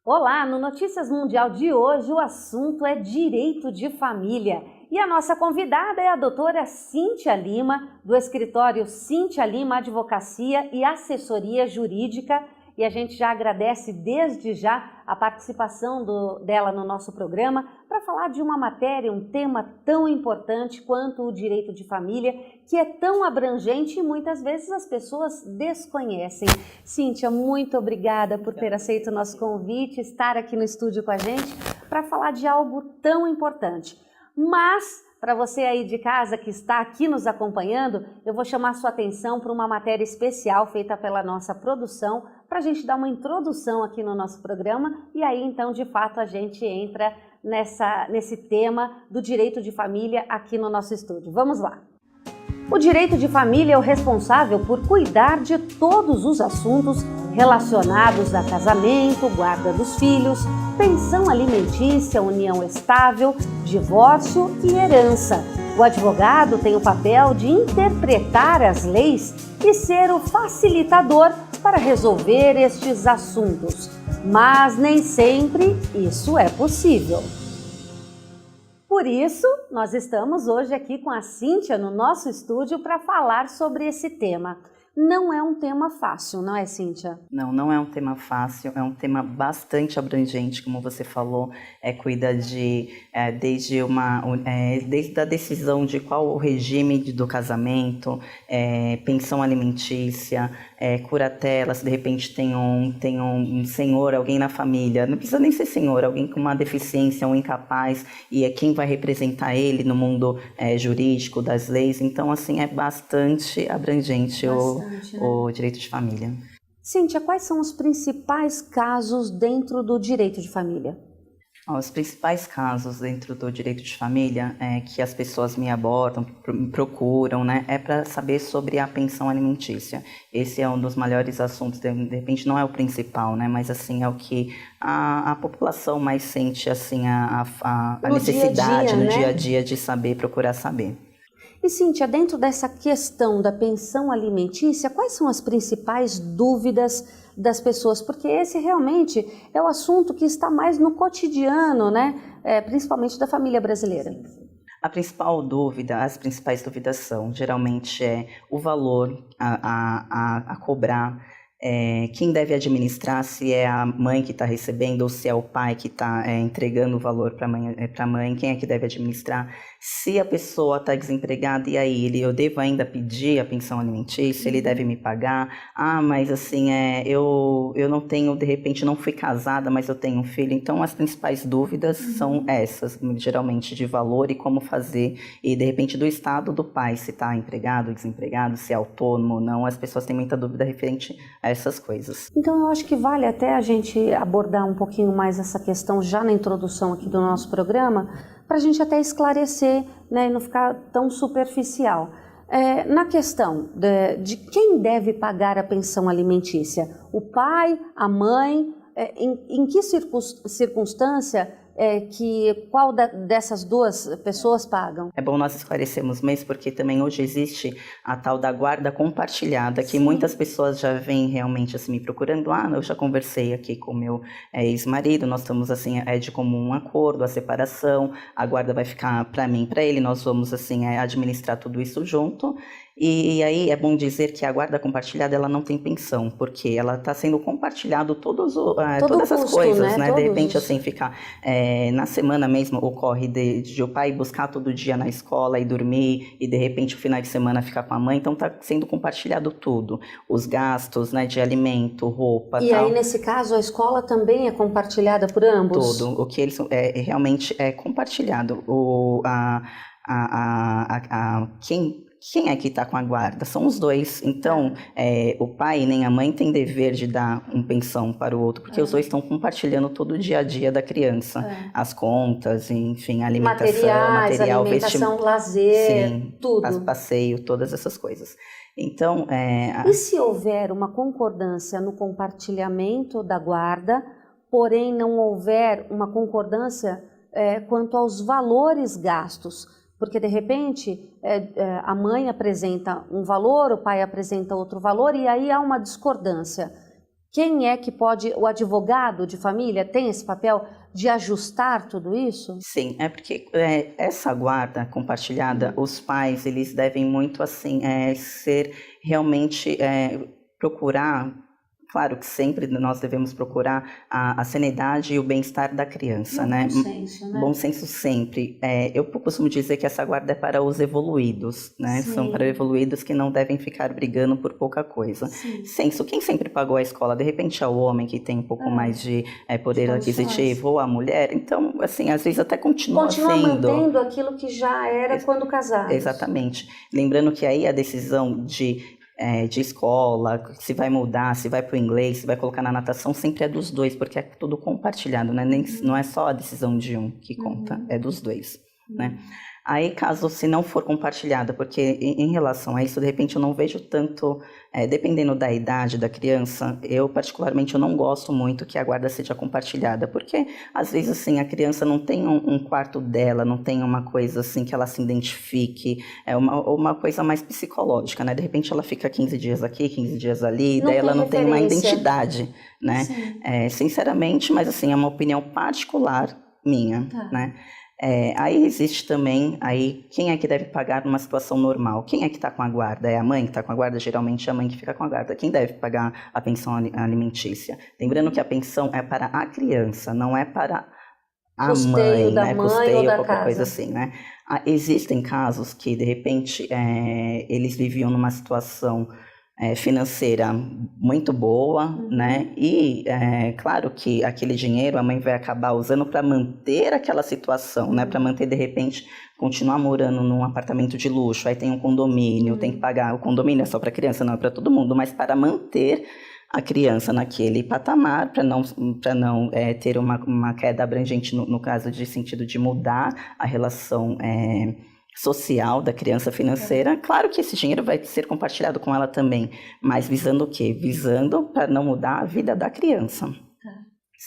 Olá, no Notícias Mundial de hoje o assunto é direito de família. E a nossa convidada é a doutora Cíntia Lima, do escritório Cíntia Lima Advocacia e Assessoria Jurídica. E a gente já agradece desde já a participação dela no nosso programa para falar de uma matéria, um tema tão importante quanto o direito de família, que é tão abrangente e muitas vezes as pessoas desconhecem. Cíntia, muito obrigada por ter aceito o nosso convite, estar aqui no estúdio com a gente para falar de algo tão importante. Mas, para você aí de casa que está aqui nos acompanhando, eu vou chamar sua atenção para uma matéria especial feita pela nossa produção, para a gente dar uma introdução aqui no nosso programa e aí então de fato a gente entra nesse tema do direito de família aqui no nosso estúdio. Vamos lá! O direito de família é o responsável por cuidar de todos os assuntos relacionados a casamento, guarda dos filhos, pensão alimentícia, união estável, divórcio e herança. O advogado tem o papel de interpretar as leis e ser o facilitador para resolver estes assuntos, mas nem sempre isso é possível. Por isso, nós estamos hoje aqui com a Cíntia no nosso estúdio para falar sobre esse tema. Não é um tema fácil, não é, Cíntia? Não é um tema fácil, é um tema bastante abrangente, como você falou, cuida desde a decisão de qual o regime do casamento, pensão alimentícia, curatela, se de repente tem um senhor, alguém na família, não precisa nem ser senhor, alguém com uma deficiência, um incapaz, e é quem vai representar ele no mundo jurídico, das leis, então assim é bastante abrangente o direito de família. Cíntia, quais são os principais casos dentro do direito de família? Os principais casos dentro do direito de família que as pessoas me abordam, me procuram, né, é para saber sobre a pensão alimentícia. Esse é um dos maiores assuntos, de repente não é o principal, né, mas assim é o que a população mais sente assim a necessidade no dia a dia de saber, procurar saber. E Cíntia, dentro dessa questão da pensão alimentícia, quais são as principais dúvidas das pessoas? Porque esse realmente é o assunto que está mais no cotidiano, né? Principalmente da família brasileira. As principais dúvidas são, geralmente, o valor a cobrar, quem deve administrar, se é a mãe que está recebendo ou se é o pai que está entregando o valor para a mãe, quem é que deve administrar, se a pessoa está desempregada e aí eu devo ainda pedir a pensão alimentícia, ele deve me pagar, mas assim, eu não tenho, de repente não fui casada, mas eu tenho um filho, então as principais dúvidas são essas, geralmente de valor e como fazer, e de repente do estado do pai, se está empregado, desempregado, se é autônomo ou não, as pessoas têm muita dúvida referente a essas coisas. Então eu acho que vale até a gente abordar um pouquinho mais essa questão já na introdução aqui do nosso programa, para a gente até esclarecer, né, e não ficar tão superficial. Na questão de quem deve pagar a pensão alimentícia, o pai, a mãe, em que circunstância qual dessas duas pessoas pagam? É bom nós esclarecermos mesmo, porque também hoje existe a tal da guarda compartilhada, que muitas pessoas já vêm realmente assim me procurando. Eu já conversei aqui com o meu ex-marido, nós estamos assim, de comum acordo, a separação, a guarda vai ficar para mim e para ele, nós vamos assim administrar tudo isso junto. E aí é bom dizer que a guarda compartilhada ela não tem pensão, porque ela está sendo compartilhado todas essas coisas, né? De repente assim fica na semana mesmo ocorre de o pai buscar todo dia na escola e dormir e de repente o final de semana ficar com a mãe, então está sendo compartilhado tudo, os gastos, né, de alimento, roupa, e tal. Aí nesse caso a escola também é compartilhada por ambos? Tudo, o que eles realmente é compartilhado, quem é que está com a guarda? São os dois. Então, o pai nem a mãe tem dever de dar uma pensão para o outro, porque os dois estão compartilhando todo o dia a dia da criança. As contas, enfim, alimentação, vestimento, lazer, sim, tudo. Passeio, todas essas coisas. Então, E se houver uma concordância no compartilhamento da guarda, porém não houver uma concordância quanto aos valores gastos? Porque, de repente, a mãe apresenta um valor, o pai apresenta outro valor e aí há uma discordância. Quem é que pode, o advogado de família tem esse papel de ajustar tudo isso? Sim, é porque essa guarda compartilhada, os pais, eles devem muito assim, ser realmente, procurar. Claro que sempre nós devemos procurar a sanidade e o bem-estar da criança, E o né? bom senso, né? Bom senso sempre. Eu costumo dizer que essa guarda é para os evoluídos, né? Sim. São para evoluídos que não devem ficar brigando por pouca coisa. Sim. Senso, quem sempre pagou a escola? De repente é o homem que tem um pouco mais de poder aquisitivo, ou a mulher. Então, assim, às vezes até continua sendo... mantendo aquilo que já era quando casados. Exatamente. Lembrando que aí a decisão de escola, se vai mudar, se vai para o inglês, se vai colocar na natação, sempre é dos dois, porque é tudo compartilhado, né? Não é só a decisão de um que conta, é dos dois, né? Aí, caso se não for compartilhada, porque em relação a isso, de repente eu não vejo tanto, dependendo da idade da criança, eu particularmente eu não gosto muito que a guarda seja compartilhada, porque às vezes assim, a criança não tem um quarto dela, não tem uma coisa assim que ela se identifique, uma coisa mais psicológica, né? De repente ela fica 15 dias aqui, 15 dias ali, daí ela não tem uma identidade, né? Sinceramente, mas assim, é uma opinião particular minha, né? Aí existe também, quem é que deve pagar numa situação normal? Quem é que está com a guarda? É a mãe que está com a guarda? Geralmente é a mãe que fica com a guarda. Quem deve pagar a pensão alimentícia? Lembrando que a pensão é para a criança, não é para a mãe, né? Custeio ou qualquer coisa assim, né? Existem casos que, de repente, eles viviam numa situação financeira muito boa, né? E claro que aquele dinheiro a mãe vai acabar usando para manter aquela situação, né? Para manter, de repente, continuar morando num apartamento de luxo, aí tem um condomínio, tem que pagar, o condomínio é só para criança, não é para todo mundo, mas para manter a criança naquele patamar, para não ter uma queda abrangente no caso de sentido de mudar a relação social da criança financeira. Claro que esse dinheiro vai ser compartilhado com ela também, mas visando o quê? Visando para não mudar a vida da criança,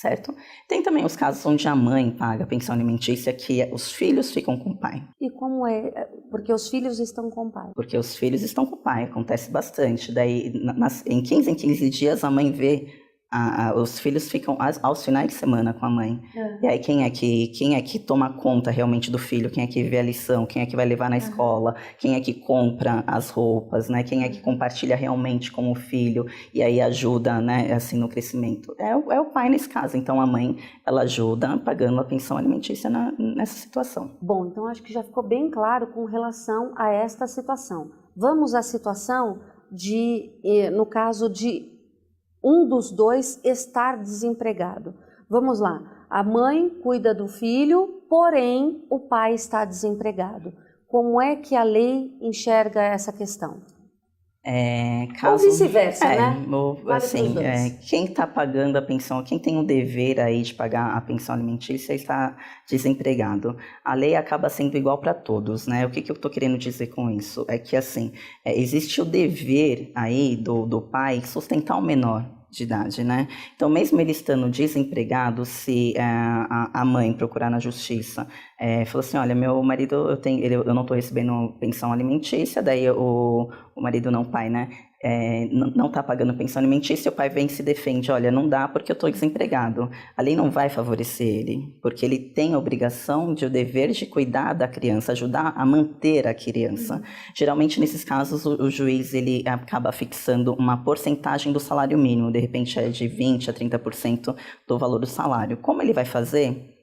certo? Tem também os casos onde a mãe paga a pensão alimentícia, que os filhos ficam com o pai. E como é? Porque os filhos estão com o pai. Porque os filhos estão com o pai, acontece bastante. Daí, em 15 dias, a mãe vê... os filhos ficam aos finais de semana com a mãe. E aí quem é que toma conta realmente do filho? Quem é que vê a lição? Quem é que vai levar na escola? Quem é que compra as roupas, né? Quem é que compartilha realmente com o filho e aí ajuda, né, assim, no crescimento? É o pai nesse caso. Então a mãe, ela ajuda pagando a pensão alimentícia nessa situação. Bom, então acho que já ficou bem claro com relação a esta situação. Vamos à situação no caso de um dos dois estar desempregado. Vamos lá, a mãe cuida do filho, porém o pai está desempregado. Como é que a lei enxerga essa questão? Ou vice-versa, né? Assim, quem está pagando a pensão, quem tem o dever aí de pagar a pensão alimentícia está desempregado. A lei acaba sendo igual para todos, né? O que eu estou querendo dizer com isso? É que, assim, existe o dever aí do pai sustentar o menor de idade, né? Então, mesmo ele estando desempregado, se a mãe procurar na justiça, falou assim, olha, meu marido, eu não estou recebendo pensão alimentícia, daí o marido não, o pai, né? Não está pagando pensão alimentícia, o pai vem e se defende, olha, não dá porque eu estou desempregado. A lei não vai favorecer ele, porque ele tem a obrigação, o dever de cuidar da criança, ajudar a manter a criança. Geralmente, nesses casos, o juiz ele acaba fixando uma porcentagem do salário mínimo, de repente é de 20% a 30% do valor do salário. Como ele vai fazer?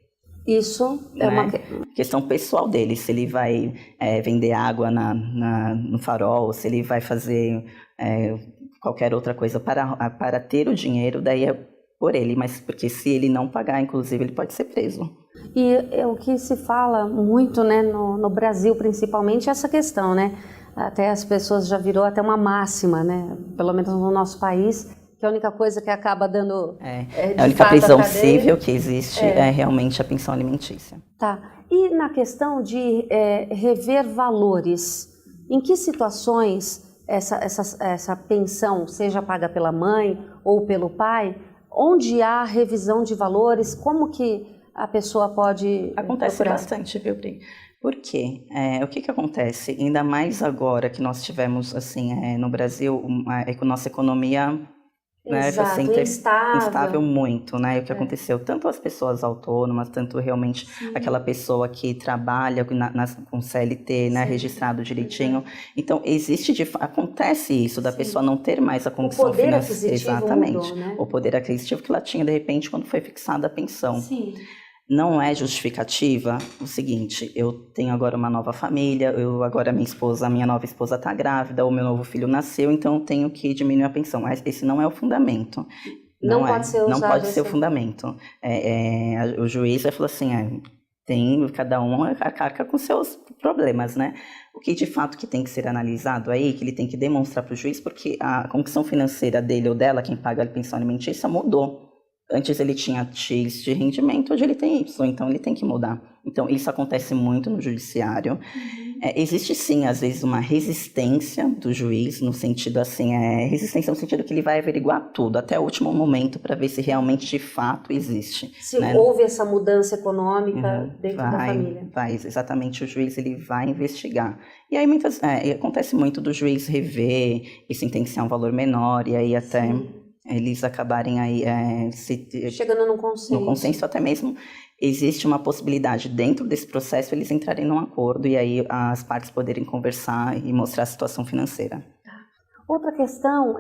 Isso é uma questão pessoal dele, se ele vai vender água no farol, se ele vai fazer qualquer outra coisa para ter o dinheiro, daí é por ele, mas porque se ele não pagar, inclusive, ele pode ser preso. E o que se fala muito, né, no Brasil principalmente, é essa questão, né? Até as pessoas já virou até uma máxima, né? Pelo menos no nosso país, que a única coisa que acaba dando... a única prisão cível que existe é realmente a pensão alimentícia. Tá. E na questão de rever valores, em que situações essa pensão seja paga pela mãe ou pelo pai, onde há revisão de valores, como que a pessoa pode Acontece procurar? bastante, viu, Pri? Por quê? O que acontece? Ainda mais agora que nós tivemos, assim, no Brasil, a nossa economia né? Exato, Assim, instável. instável muito, né? O que aconteceu? Tanto as pessoas autônomas, tanto realmente aquela pessoa que trabalha com CLT, né? Registrado direitinho. Então, acontece isso, da pessoa não ter mais a condição financeira. Exatamente. Mudou, né? O poder aquisitivo que ela tinha, de repente, quando foi fixada a pensão. Sim. Não é justificativa o seguinte: eu tenho agora uma nova família, agora minha nova esposa está grávida, o meu novo filho nasceu, então eu tenho que diminuir a pensão. Mas esse não é o fundamento. Não pode ser usado. Não pode ser o fundamento. O juiz vai falar assim, cada um arca com seus problemas, né? O que de fato que tem que ser analisado aí, que ele tem que demonstrar para o juiz, porque a condição financeira dele ou dela, quem paga a pensão alimentícia, mudou. Antes ele tinha X de rendimento, hoje ele tem Y, então ele tem que mudar. Então isso acontece muito no judiciário. Existe sim, às vezes, uma resistência do juiz, no sentido assim, resistência no sentido que ele vai averiguar tudo, até o último momento, para ver se realmente de fato existe. Se houve essa mudança econômica dentro da família. Exatamente, o juiz ele vai investigar. E aí acontece muito do juiz rever e sentenciar um valor menor, e aí até... eles acabarem aí chegando num consenso. No consenso, até mesmo existe uma possibilidade dentro desse processo eles entrarem num acordo e aí as partes poderem conversar e mostrar a situação financeira. Outra questão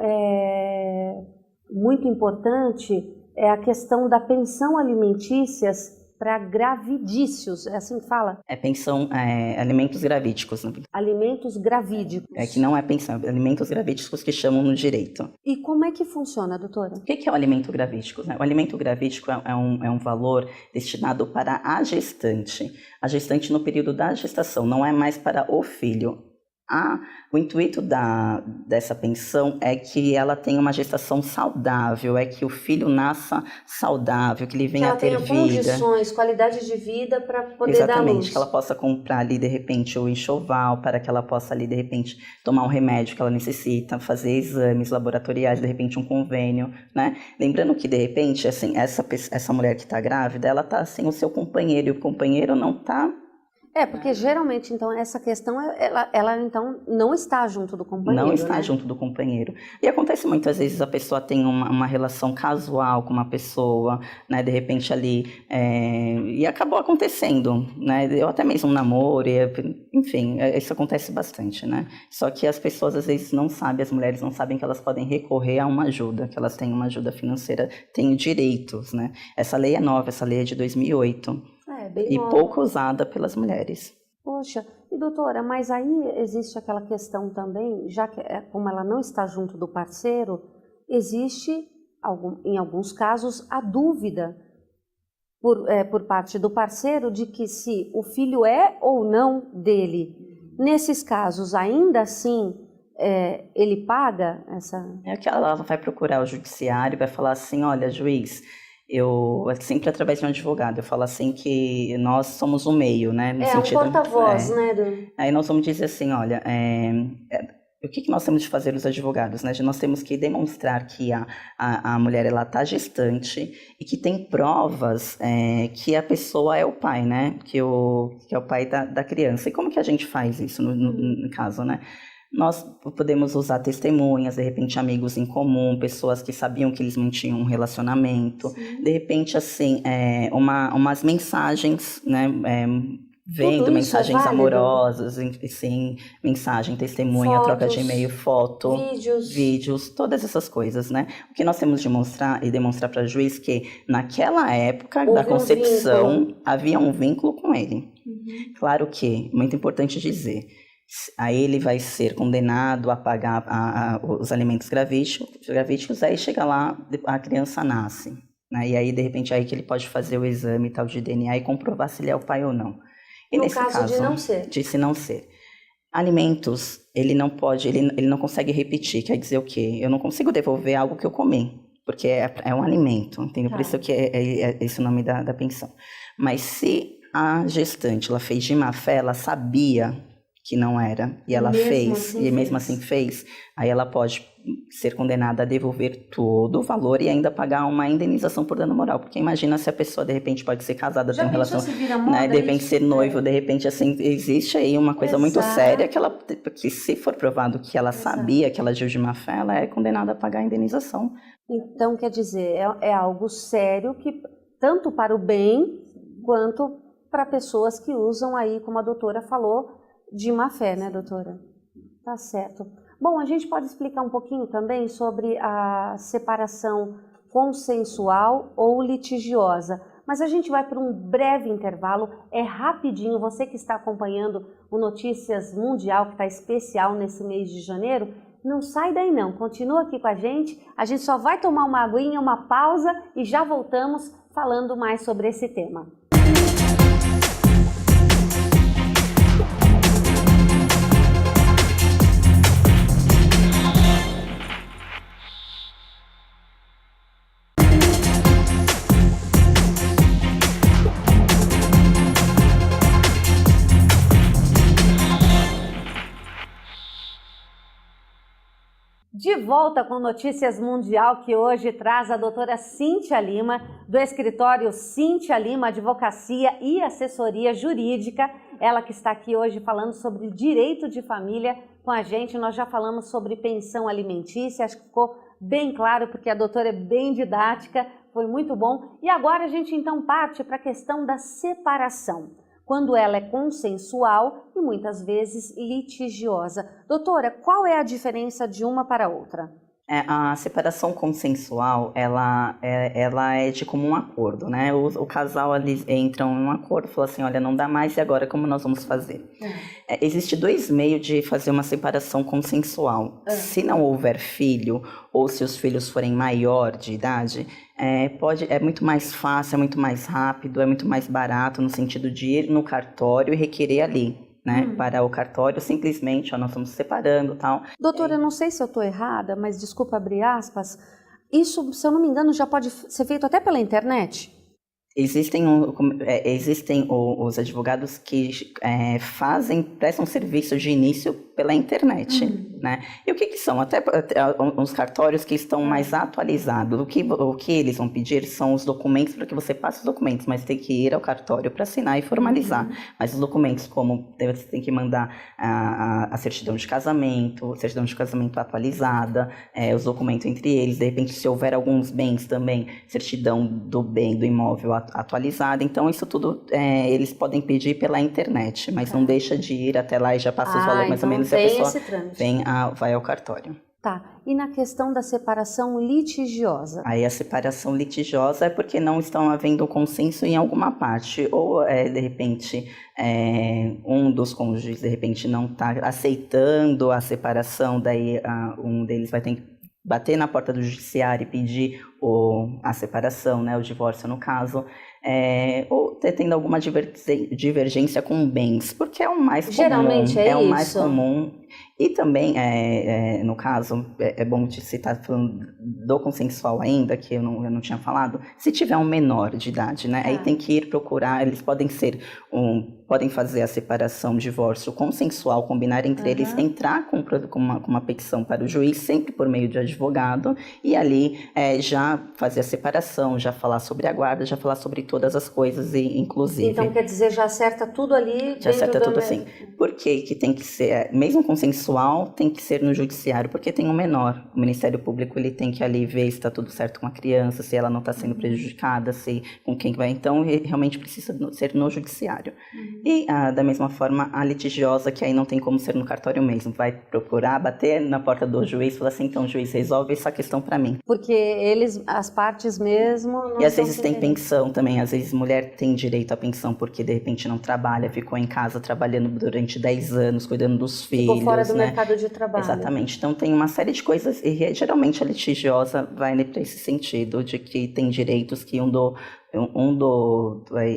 muito importante é a questão da pensão alimentícias para gravidícios, é assim que fala? Pensão, alimentos gravídicos. Né? Alimentos gravídicos. Que não é pensão, alimentos gravídicos que chamam no direito. E como é que funciona, doutora? O que é o alimento gravídico? Né? O alimento gravídico é um valor destinado para a gestante no período da gestação, não é mais para o filho. O intuito dessa pensão é que ela tenha uma gestação saudável, é que o filho nasça saudável, que ele venha a ter vida. Que ela tenha condições, qualidade de vida para poder dar luz. Exatamente, que ela possa comprar ali de repente o enxoval, para que ela possa ali de repente tomar um remédio que ela necessita, fazer exames laboratoriais, de repente um convênio, né? Lembrando que de repente, assim, essa mulher que está grávida, ela está sem o seu companheiro e o companheiro não está... porque geralmente, então, essa questão, ela então não está junto do companheiro, não está junto do companheiro. E acontece muitas vezes a pessoa tem uma relação casual com uma pessoa, né, de repente ali, e acabou acontecendo, né, ou até mesmo um namoro, enfim, isso acontece bastante, né. Só que as pessoas às vezes não sabem, as mulheres não sabem que elas podem recorrer a uma ajuda, que elas têm uma ajuda financeira, têm direitos, né. Essa lei é nova, essa lei é de 2008. E pouco usada pelas mulheres. Poxa, e doutora, mas aí existe aquela questão também, já que como ela não está junto do parceiro, existe, em alguns casos, a dúvida por parte do parceiro de que se o filho é ou não dele. Nesses casos, ainda assim, ele paga essa... que ela vai procurar o judiciário e vai falar assim, olha, juiz... sempre através de um advogado, eu falo assim que nós somos o meio, né? No sentido, um porta-voz, né? Aí nós vamos dizer assim, olha, o que nós temos de fazer os advogados, né? Nós temos que demonstrar que a mulher, ela está gestante e que tem provas que a pessoa é o pai, né? Que é o pai da criança. E como que a gente faz isso no caso, né? Nós podemos usar testemunhas, de repente amigos em comum, pessoas que sabiam que eles mantinham um relacionamento, de repente assim, umas mensagens, né, vendo mensagens amorosas, sim, mensagem, testemunha, fotos, troca de e-mail, foto, vídeos, todas essas coisas, né? O que nós temos de mostrar e demonstrar para o juiz que naquela época da concepção havia um vínculo com ele. Claro que, muito importante dizer, aí ele vai ser condenado a pagar os alimentos gravídicos, aí chega lá, a criança nasce, né? E aí de repente aí que ele pode fazer o exame tal de DNA e comprovar se ele é o pai ou não. E no caso de não ser. Se não ser. Alimentos, ele não pode, ele não consegue repetir, quer dizer o quê? Eu não consigo devolver algo que eu comi, porque é um alimento, entendeu? Por isso que é esse o nome da pensão. Mas se a gestante, ela fez de má fé, ela sabia que não era, e ela fez, e mesmo assim fez, aí ela pode ser condenada a devolver todo o valor e ainda pagar uma indenização por dano moral. Porque imagina se a pessoa, de repente, pode ser casada, Já tem uma pensou relação, se vira moda, né, de repente isso? ser noivo, de repente, assim, existe aí uma coisa muito Exato. séria que se for provado que ela Exato. sabia que ela agiu de má fé, ela é condenada a pagar a indenização. Então, quer dizer, é algo sério que tanto para o bem quanto para pessoas que usam aí, como a doutora falou, de má fé, né, doutora? Tá certo. Bom, a gente pode explicar um pouquinho também sobre a separação consensual ou litigiosa, mas a gente vai para um breve intervalo, é rapidinho. Você que está acompanhando o Notícias Mundial, que está especial nesse mês de janeiro, não sai daí não, continua aqui com a gente só vai tomar uma aguinha, uma pausa e já voltamos falando mais sobre esse tema. De volta com Notícias Mundial, que hoje traz a doutora Cíntia Lima, do escritório Cíntia Lima Advocacia e Assessoria Jurídica. Ela que está aqui hoje falando sobre direito de família com a gente. Nós já falamos sobre pensão alimentícia, acho que ficou bem claro, porque a doutora é bem didática, foi muito bom. E agora a gente então parte para a questão da separação, quando ela é consensual e muitas vezes litigiosa. Doutora, qual é a diferença de uma para a outra? A separação consensual, ela é de comum acordo, né? O casal ali entram em um acordo, fala assim, olha, não dá mais, e agora como nós vamos fazer? Existe dois meios de fazer uma separação consensual. Se não houver filho, ou se os filhos forem maior de idade, é muito mais fácil, é muito mais rápido, é muito mais barato, no sentido de ir no cartório e requerer ali. Né, para o cartório, simplesmente, nós estamos separando e tal. Doutora, eu não sei se eu estou errada, mas desculpa abrir aspas, isso, se eu não me engano, já pode ser feito até pela internet? Existem os advogados que prestam serviço de início pela internet, né? E o que são? Até uns cartórios que estão mais atualizados. O que eles vão pedir são os documentos, para que você passe os documentos, mas tem que ir ao cartório para assinar e formalizar. Mas os documentos, como você tem que mandar a certidão de casamento atualizada, os documentos entre eles, de repente, se houver alguns bens também, certidão do bem, do imóvel atualizada. Então, isso tudo eles podem pedir pela internet, mas não deixa de ir até lá e já passa os valores mais ou menos, e a pessoa vai ao cartório. Tá, e na questão da separação litigiosa? Aí a separação litigiosa é porque não estão havendo consenso em alguma parte, ou de repente um dos cônjuges de repente não está aceitando a separação, daí um deles vai ter que bater na porta do judiciário e pedir a separação, né, o divórcio no caso, ou tendo alguma divergência com bens, porque é o mais comum. Geralmente é o mais isso. comum. E também, no caso, é bom te citar, falando do consensual ainda, que eu não tinha falado, se tiver um menor de idade, né, aí tem que ir procurar, eles podem fazer a separação, divórcio consensual, combinar entre eles, entrar com uma petição para o juiz, sempre por meio de advogado, e ali já fazer a separação, já falar sobre a guarda, já falar sobre todas as coisas, e inclusive... Então, quer dizer, já acerta tudo ali? Já acerta tudo assim. Por que tem que ser, mesmo consensual, tem que ser no judiciário? Porque tem um menor. O Ministério Público, ele tem que ali ver se está tudo certo com a criança, se ela não está sendo prejudicada, se com quem vai. Então, realmente precisa ser no judiciário. E, da mesma forma, a litigiosa, que aí não tem como ser no cartório mesmo, vai procurar, bater na porta do juiz e falar assim, então, juiz, resolve essa questão para mim. Porque as partes mesmo... Não e às vezes tem pensão também, às vezes mulher tem direito à pensão porque de repente não trabalha, ficou em casa trabalhando durante 10 anos, cuidando dos filhos. Ficou fora do mercado de trabalho. Exatamente, então tem uma série de coisas, e geralmente a litigiosa vai para esse sentido, de que tem direitos que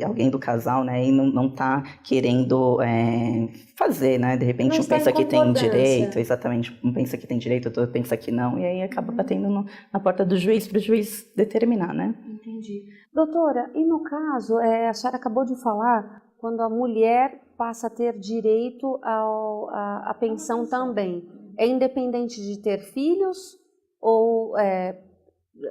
alguém do casal, né, e não está querendo fazer, né, de repente um pensa que tem direito, exatamente, um pensa que tem direito, outro pensa que não, e aí acaba batendo na porta do juiz, para o juiz determinar, né. Entendi. Doutora, e no caso, a senhora acabou de falar, quando a mulher passa a ter direito à pensão também, é independente de ter filhos ou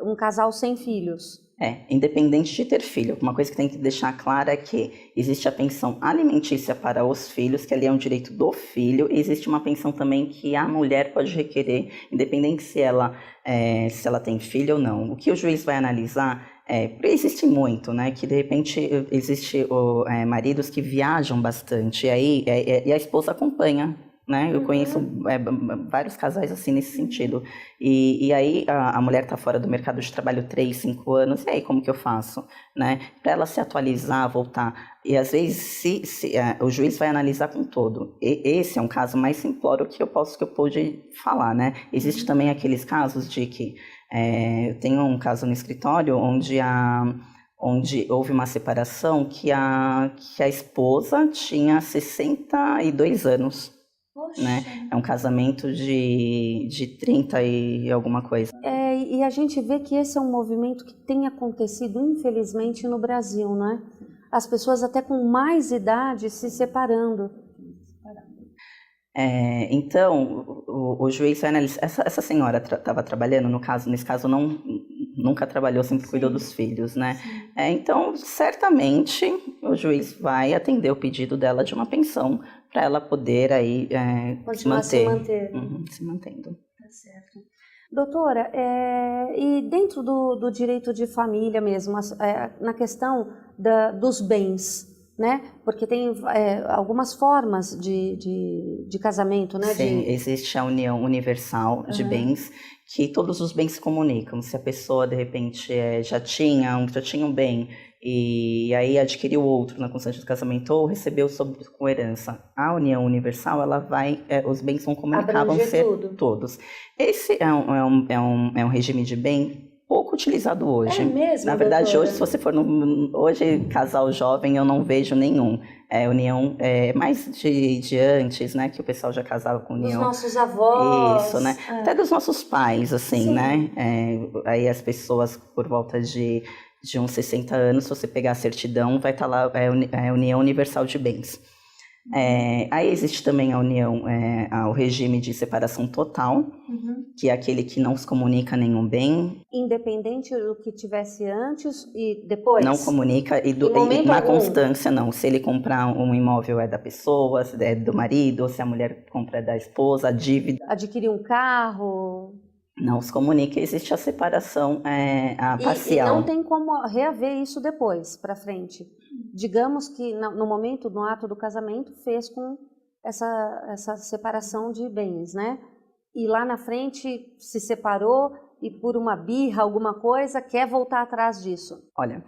um casal sem filhos? Independente de ter filho, uma coisa que tem que deixar clara é que existe a pensão alimentícia para os filhos, que ali é um direito do filho, e existe uma pensão também que a mulher pode requerer, independente se ela tem filho ou não. O que o juiz vai analisar existe muito, né? Que de repente existe maridos que viajam bastante, e a esposa acompanha. Né? Eu conheço vários casais assim nesse sentido. E aí a mulher está fora do mercado de trabalho 3, 5 anos, e aí como que eu faço? Né? Para ela se atualizar, voltar. E às vezes o juiz vai analisar com todo. Esse é um caso mais simplório que eu pude falar. Né? Existe também aqueles casos de que eu tenho um caso no escritório onde houve uma separação que a esposa tinha 62 anos. Né? É um casamento de 30 e alguma coisa. E a gente vê que esse é um movimento que tem acontecido, infelizmente, no Brasil, né? As pessoas até com mais idade se separando. Então, o juiz vai analisar. Essa senhora estava trabalhando, nesse caso nunca trabalhou, sempre cuidou dos filhos, né? Então, certamente, o juiz vai atender o pedido dela de uma pensão para ela poder aí continuar se manter. Se mantendo. Tá certo. Doutora, e dentro do direito de família mesmo, na questão dos bens, né? Porque tem algumas formas de casamento, né? Sim, existe a união universal de bens, que todos os bens se comunicam. Se a pessoa, de repente, já tinha um bem e aí adquiriu outro na constante do casamento ou recebeu com herança, a união universal, ela vai, os bens vão comunicar, vão ser todos. Esse é um regime de bem pouco utilizado hoje. É mesmo, na verdade, doutora? hoje, se você for hoje, casal jovem, eu não vejo nenhum. União mais de antes, né? Que o pessoal já casava com união. Dos nossos avós. Isso, né? Até dos nossos pais, assim, Sim. Né? Aí as pessoas por volta de uns 60 anos, se você pegar a certidão, vai estar lá a União Universal de Bens. Aí existe também a união, o regime de separação total, que é aquele que não se comunica nenhum bem. Independente do que tivesse antes e depois? Não comunica, e na constância não. Se ele comprar um imóvel é da pessoa, se é do marido, ou se a mulher compra é da esposa, a dívida. Adquirir um carro? Não se comunica, existe a separação parcial. E não tem como reaver isso depois, para frente. Digamos que no ato do casamento, fez com essa separação de bens, né? E lá na frente se separou e por uma birra, alguma coisa, quer voltar atrás disso. Olha,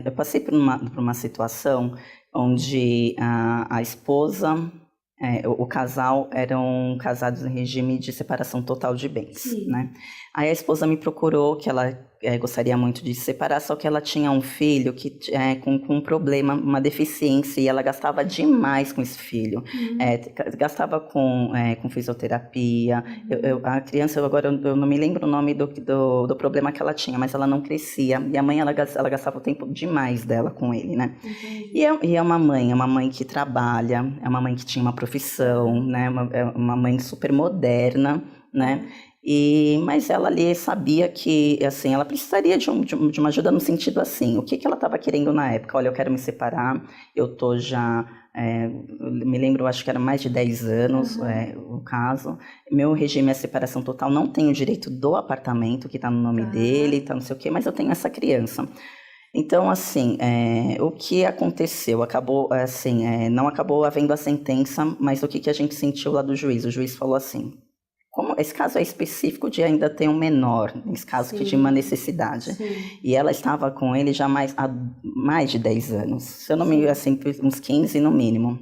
eu passei por uma situação onde a esposa... o casal eram casados em regime de separação total de bens, né? Aí a esposa me procurou que ela gostaria muito de se separar, só que ela tinha um filho que com um problema, uma deficiência, e ela gastava demais com esse filho. Gastava com fisioterapia. A criança, agora eu não me lembro o nome do problema que ela tinha, mas ela não crescia. E a mãe, ela gastava o tempo demais dela com ele, né? E é uma mãe que trabalha, é uma mãe que tinha uma profissão, né? Uma mãe super moderna, né? Mas ela ali sabia que, assim, ela precisaria de uma ajuda no sentido assim, o que ela estava querendo na época? Olha, eu quero me separar, eu tô já, me lembro, acho que era mais de 10 anos o caso, meu regime é separação total, não tenho o direito do apartamento que está no nome dele, tá não sei o quê, mas eu tenho essa criança. Então, assim, o que aconteceu? Acabou, assim, não acabou havendo a sentença, mas o que a gente sentiu lá do juiz? O juiz falou assim, como esse caso é específico de ainda ter um menor, nesse caso que tinha uma necessidade. E ela estava com ele já há mais de 10 anos, se eu não me engano, assim, uns 15 no mínimo.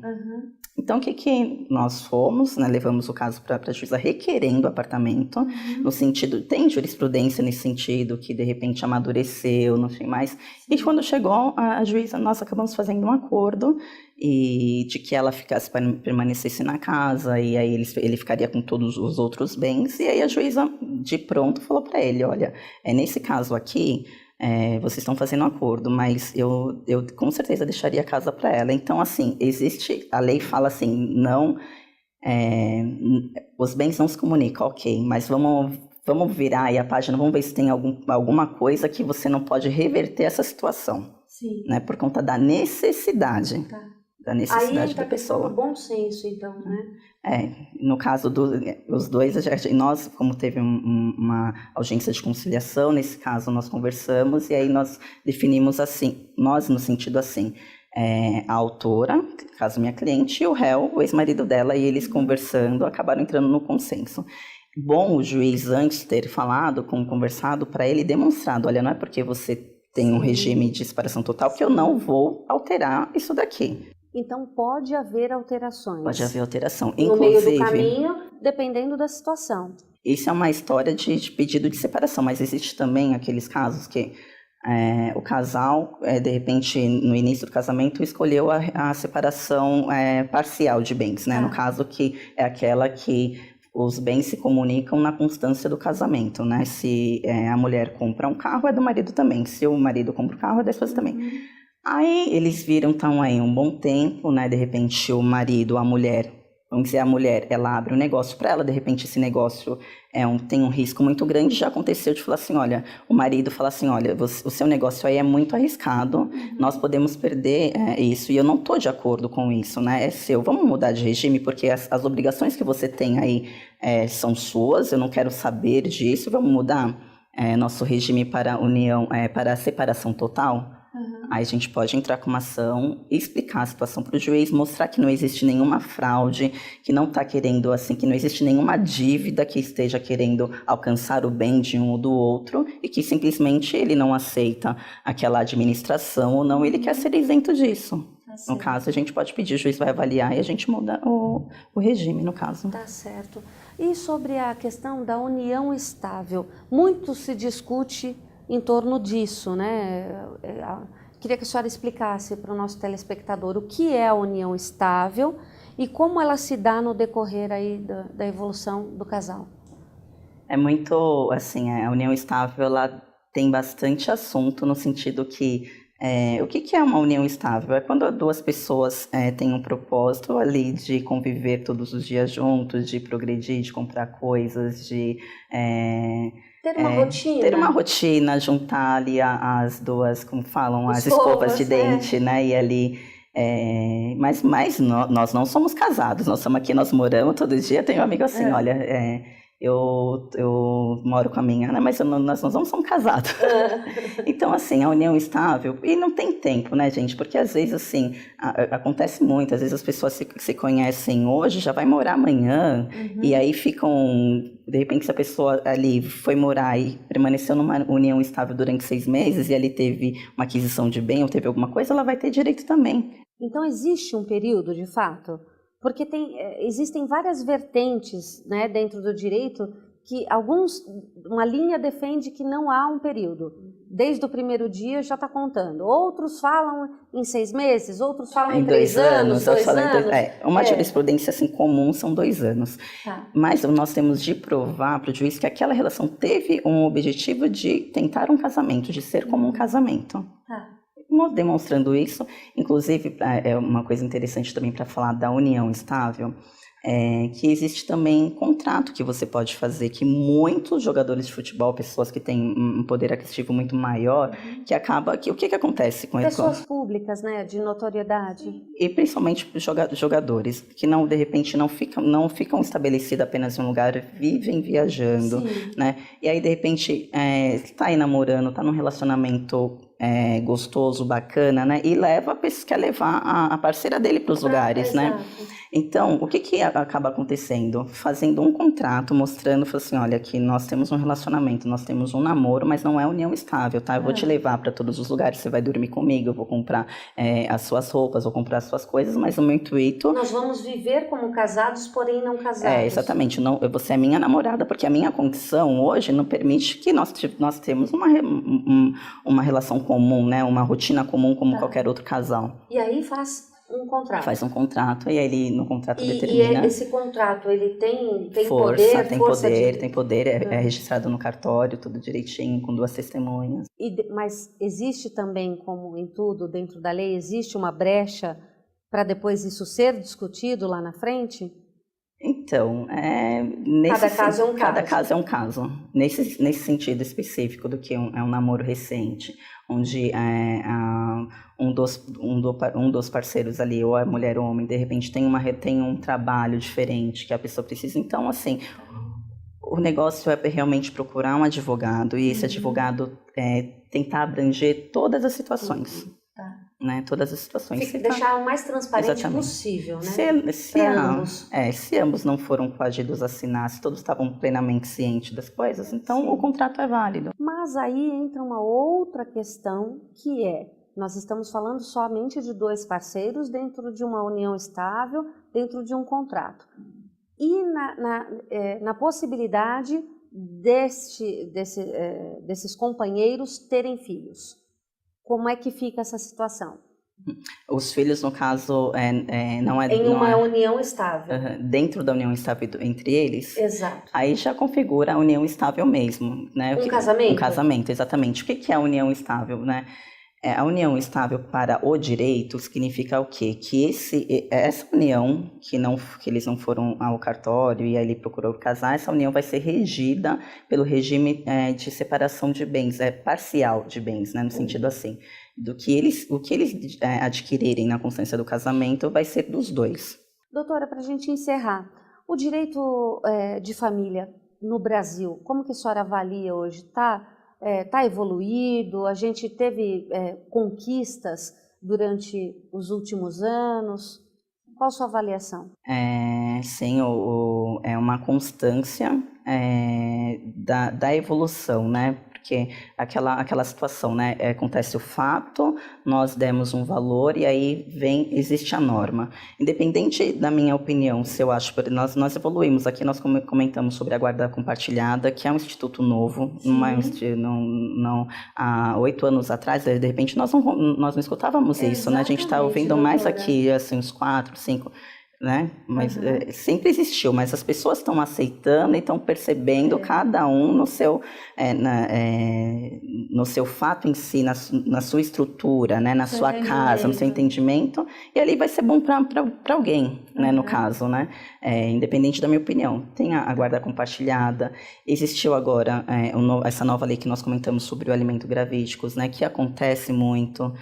Então, o que nós fomos, né, levamos o caso para a juíza requerendo o apartamento, no sentido, tem jurisprudência nesse sentido, que de repente amadureceu, não sei mais. E quando chegou a juíza, nós acabamos fazendo um acordo e de que ela permanecesse na casa, e aí ele ficaria com todos os outros bens. E aí a juíza, de pronto, falou para ele, olha, nesse caso aqui, vocês estão fazendo um acordo, mas eu com certeza deixaria a casa para ela. Então, assim, a lei fala assim, não, os bens não se comunicam, ok, mas vamos vamos virar aí a página, vamos ver se tem alguma coisa que você não pode reverter essa situação. Sim. Né? Por conta da necessidade. Tá. Da necessidade aí da pessoa. Do bom senso, então, né? No caso dos dois, nós, como teve uma audiência de conciliação, nesse caso nós conversamos e aí nós definimos assim, nós no sentido assim, a autora, no caso minha cliente, e o réu, o ex-marido dela, e eles conversando, acabaram entrando no consenso. Bom o juiz antes ter conversado para ele demonstrado, olha, não é porque você tem um regime de separação total que eu não vou alterar isso daqui. Então pode haver alterações. Pode haver alteração. No meio do caminho, dependendo da situação. Isso é uma história de pedido de separação, mas existe também aqueles casos que o casal, de repente, no início do casamento, escolheu a separação parcial de bens, né? No caso que é aquela que os bens se comunicam na constância do casamento, né? Se a mulher compra um carro, é do marido também. Se o marido compra um carro, é da esposa também. Aí eles viram, então, aí um bom tempo, né? De repente, o marido, a mulher, vamos dizer, a mulher, ela abre um negócio para ela, de repente esse negócio tem um risco muito grande. Já aconteceu de falar assim, olha, o marido fala assim, olha, o seu negócio aí é muito arriscado, nós podemos perder isso, e eu não estou de acordo com isso, né? É seu, vamos mudar de regime, porque as obrigações que você tem aí são suas, eu não quero saber disso, vamos mudar nosso regime para união, para a separação total. Aí a gente pode entrar com uma ação, explicar a situação para o juiz, mostrar que não existe nenhuma fraude, que não está querendo, assim, que não existe nenhuma dívida que esteja querendo alcançar o bem de um ou do outro e que simplesmente ele não aceita aquela administração ou não, ele quer ser isento disso. No caso, a gente pode pedir, o juiz vai avaliar e a gente muda o regime, no caso. Tá certo. E sobre a questão da união estável, muito se discute em torno disso, né? Queria que a senhora explicasse para o nosso telespectador o que é a união estável e como ela se dá no decorrer aí da evolução do casal. É muito, assim, a união estável, ela tem bastante assunto no sentido que o que é uma união estável? É quando duas pessoas têm um propósito ali de conviver todos os dias juntos, de progredir, de comprar coisas, de ter uma rotina. Ter uma rotina, juntar ali as duas, como falam, as escovas de dente, né? E ali. Mas nós não somos casados, nós estamos aqui, nós moramos todo dia. Tem um amigo assim, olha, eu moro com a minha Ana, mas nós não somos casados. Então, assim, a união estável, e não tem tempo, né, gente? Porque às vezes, assim, acontece muito, às vezes as pessoas se conhecem hoje, já vai morar amanhã, e aí ficam, de repente, se a pessoa ali foi morar e permaneceu numa união estável durante 6 meses, e ali teve uma aquisição de bem ou teve alguma coisa, ela vai ter direito também. Então, existe um período, de fato? Porque existem várias vertentes, né, dentro do direito que uma linha defende que não há um período. Desde o primeiro dia já está contando. Outros falam em 6 meses, outros falam em 3 anos, 2 anos. Uma jurisprudência assim, comum são 2 anos. Tá. Mas nós temos de provar para o juiz que aquela relação teve um objetivo de tentar um casamento, de ser como um casamento. Tá. Demonstrando isso, inclusive, é uma coisa interessante também para falar da união estável, que existe também contrato que você pode fazer, que muitos jogadores de futebol, pessoas que têm um poder aquisitivo muito maior, que acaba, que o que acontece com eles? Pessoas públicas, né, de notoriedade. E principalmente jogadores, que não, de repente, não ficam estabelecidos apenas em um lugar, vivem viajando, né, e aí de repente está aí namorando, está num relacionamento gostoso, bacana, né, e quer levar a parceira dele para os lugares, né. Então, o que acaba acontecendo? Fazendo um contrato, mostrando, assim, olha, que nós temos um relacionamento, nós temos um namoro, mas não é união estável, tá? Eu vou te levar para todos os lugares, você vai dormir comigo, eu vou comprar as suas roupas, vou comprar as suas coisas, mas o meu intuito... Nós vamos viver como casados, porém não casados. Exatamente. Não, você é minha namorada, porque a minha condição hoje não permite que nós temos uma relação comum, né? Uma rotina comum como qualquer outro casal. E aí faz um contrato. Faz um contrato e aí ele no contrato determina... E esse contrato, ele tem força, poder? Tem poder, é registrado no cartório, tudo direitinho, com 2 testemunhas. Mas existe também, como em tudo dentro da lei, existe uma brecha para depois isso ser discutido lá na frente? Então, Cada caso é um caso. Cada caso é um caso. Nesse sentido específico do que é um namoro recente, onde um dos parceiros ali, ou a mulher ou o homem, de repente tem um trabalho diferente que a pessoa precisa. Então, assim, o negócio é realmente procurar um advogado e esse advogado tentar abranger todas as situações. Né, todas as situações. Deixar o mais transparente possível, né? Se ambos não foram coagidos a assinar, se todos estavam plenamente cientes das coisas, então o contrato é válido. Mas aí entra uma outra questão que nós estamos falando somente de dois parceiros dentro de uma união estável, dentro de um contrato. E na possibilidade desses companheiros terem filhos. Como é que fica essa situação? Os filhos, no caso, não é... Em uma união estável. Dentro da união estável entre eles. Exato. Aí já configura a união estável mesmo, né? Casamento? Um casamento, exatamente. O que é a união estável, né? A união estável para o direito significa o quê? Que essa união, que eles não foram ao cartório e aí ele procurou casar, essa união vai ser regida pelo regime de separação de bens, parcial de bens, né? No sentido assim, o que eles adquirirem na consciência do casamento vai ser dos dois. Doutora, para a gente encerrar, o direito de família no Brasil, como que a senhora avalia hoje? Está evoluído? A gente teve conquistas durante os últimos anos? Qual a sua avaliação? Sim, é uma constância da evolução, né? Porque aquela situação, né? Acontece o fato, nós demos um valor e aí existe a norma. Independente da minha opinião, se eu acho, nós evoluímos aqui, nós comentamos sobre a guarda compartilhada, que é um instituto novo, há 8 anos atrás, de repente nós não escutávamos isso, né? A gente está ouvindo mais aqui, assim, uns 4, 5... né? Mas sempre existiu, mas as pessoas estão aceitando e estão percebendo cada um no seu fato em si, na sua estrutura, né? Na sua casa, no seu entendimento, e ali vai ser bom para alguém, né? No caso, né? Independente da minha opinião. Tem a guarda compartilhada, existiu agora essa nova lei que nós comentamos sobre o alimento gravídicos, né? Que acontece muito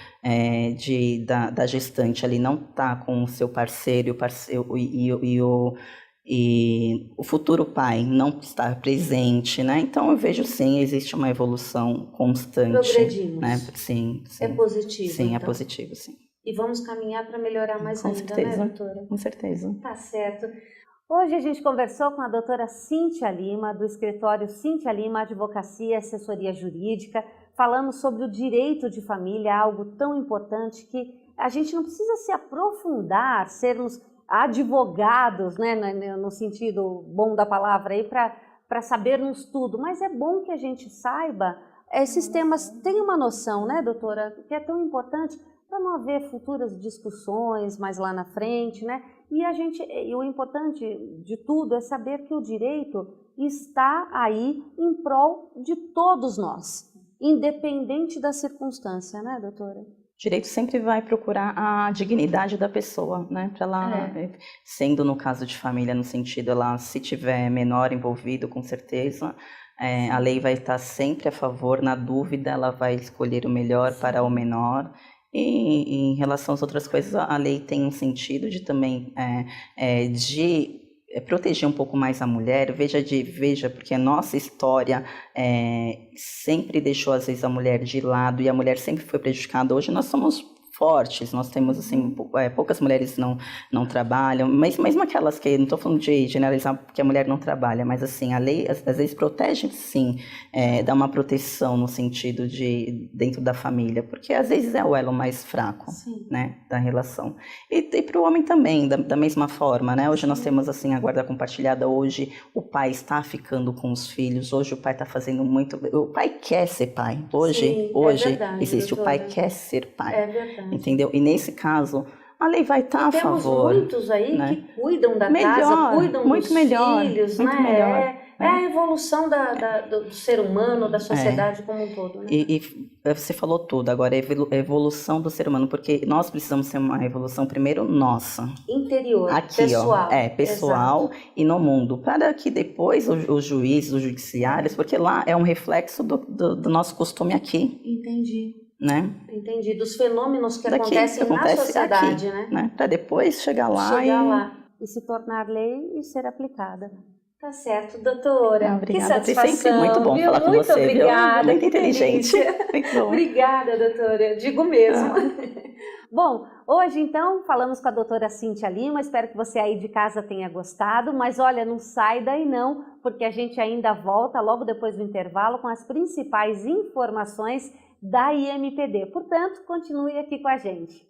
da gestante ali não tá com o seu parceiro, e o futuro pai não estar presente, né? Então eu vejo sim, existe uma evolução constante. Progredimos. Né? Sim. É positivo. Sim, então. É positivo, sim. E vamos caminhar para melhorar mais ainda, né, doutora? Com certeza. Tá certo. Hoje a gente conversou com a doutora Cíntia Lima, do escritório Cíntia Lima Advocacia e Assessoria Jurídica, falando sobre o direito de família, algo tão importante que a gente não precisa se aprofundar, sermos advogados, né, no sentido bom da palavra, para sabermos tudo, mas é bom que a gente saiba esses temas, tem uma noção, né, doutora, que é tão importante para não haver futuras discussões mais lá na frente, né? E o importante de tudo é saber que o direito está aí em prol de todos nós, independente da circunstância, né, doutora? O direito sempre vai procurar a dignidade da pessoa, né? Para ela, sendo no caso de família, no sentido, ela se tiver menor envolvido, com certeza, a lei vai estar sempre a favor, na dúvida, ela vai escolher o melhor para o menor. E em relação às outras coisas, a lei tem um sentido de também de proteger um pouco mais a mulher. Veja, porque a nossa história sempre deixou às vezes a mulher de lado e a mulher sempre foi prejudicada. Hoje nós somos fortes, nós temos assim, poucas mulheres não trabalham, mas mesmo aquelas que, não estou falando de generalizar porque a mulher não trabalha, mas assim, a lei às vezes protege sim, dá uma proteção no sentido de dentro da família, porque às vezes é o elo mais fraco, né, da relação. E para o homem também, da mesma forma, né, hoje nós temos assim a guarda compartilhada, hoje o pai está ficando com os filhos, hoje o pai está fazendo muito, o pai quer ser pai, hoje verdade, existe, doutora. O pai quer ser pai. É verdade. Entendeu? E nesse caso, a lei vai estar a favor. Temos muitos aí, né, que cuidam da melhor, casa, cuidam muito dos melhor, filhos, muito né? melhor. É a evolução do ser humano, da sociedade como um todo, né? E você falou tudo, agora é a evolução do ser humano, porque nós precisamos ser uma evolução primeiro nossa. Interior, aqui, pessoal. Pessoal. Exato. E no mundo, para que depois os juízes, os judiciários, porque lá é um reflexo do nosso costume aqui. Entendi. Né? Entendi, dos fenômenos que acontecem na sociedade, aqui, né? Para depois chegar lá e se tornar lei e ser aplicada. Tá certo, doutora. Obrigada, que satisfação. Sempre muito bom falar com você. Muito obrigada. Muito inteligente. Muito Obrigada, doutora. Digo mesmo. Bom, hoje então falamos com a doutora Cíntia Lima, espero que você aí de casa tenha gostado, mas olha, não sai daí não, porque a gente ainda volta logo depois do intervalo com as principais informações da IMPD. Portanto, continue aqui com a gente.